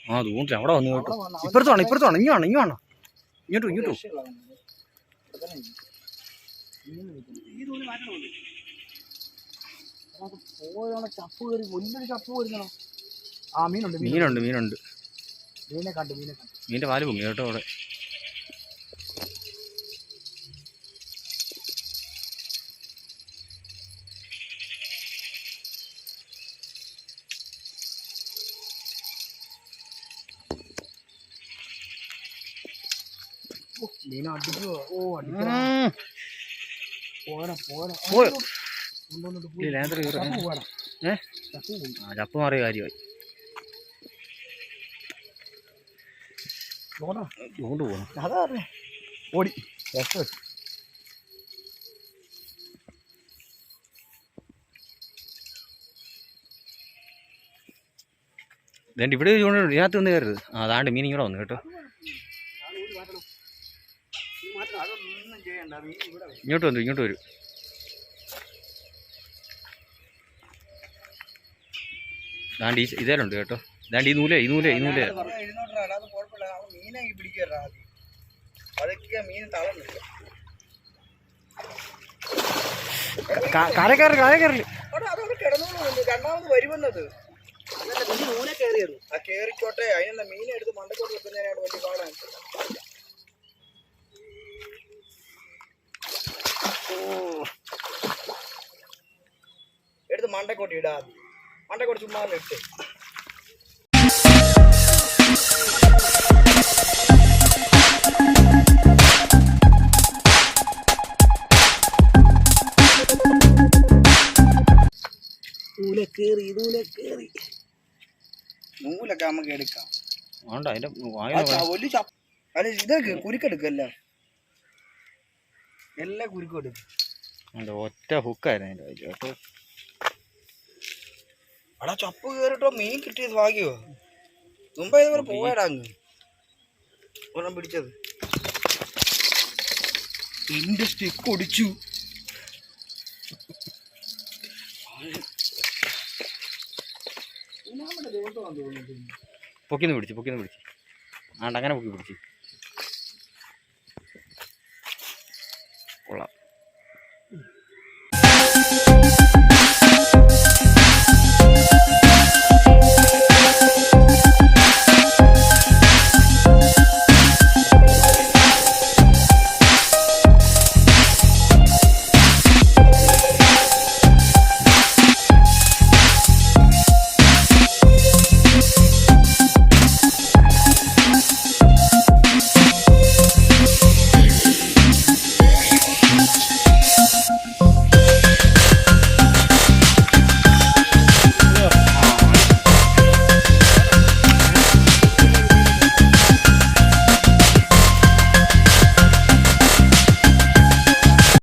ആ അതുകൊണ്ട് അവിടെ വന്നു കേട്ടോ. ഇപ്പുറത്താണ് ഇനി വേണം ഇങ്ങോട്ടും മീനുണ്ട് മീനിന്റെ വാല് പൊങ്ങി കേട്ടോ അവിടെ. ചപ്പ് മാറിയ കാര്യമായി കൊണ്ടുപോകണം. ഓടി ഇതേണ്ട ഇവിടെ ഇതിനകത്ത് വന്ന് കയറരുത്. അതാണ്ട് മീൻ ഇങ്ങോട്ട് വന്നു കേട്ടോ. ഇങ്ങോട്ട് വരും. ദാണ്ട് ഇതേലുണ്ട് കേട്ടോ. ദാണ്ട് ഈ നൂലേ കരക്കറില്ല. രണ്ടാമത് വരുമെന്നത് കേറിക്കോട്ടെ. അതിനുള്ള മീനെ എടുത്ത് മണ്ടക്കോട്ട് വെക്കുന്നതിനായിട്ട് വലിയ പാടാണ്. എടുത്ത് മണ്ടക്കോട്ട് ഇടാ. മണ്ടക്കോട്ട് ചുമ്മാ ഇട്ട് നൂലൊക്കെ നമുക്ക് എടുക്കാം. ഇതൊക്കെ കുരുക്കെടുക്കല്ല, എല്ലാ കുരുക്കും എടുക്കും. ഒറ്റ ഹുക്കായിരുന്നു അതിൻ്റെ കേട്ടോ. അവിടെ ചപ്പ് കയറിട്ടോ മീൻ കിട്ടിയത് ഭാഗ്യമോ. മുമ്പ് ഇതുപോലെ പോയടാ അങ്ങ് ഒരെണ്ണം പിടിച്ചത്. എന്റെ സ്റ്റിക്ക് ഒടിച്ചു. പൊക്കിന്ന് പിടിച്ച് ആണ്ട് അങ്ങനെ പൊക്കി പിടിച്ച്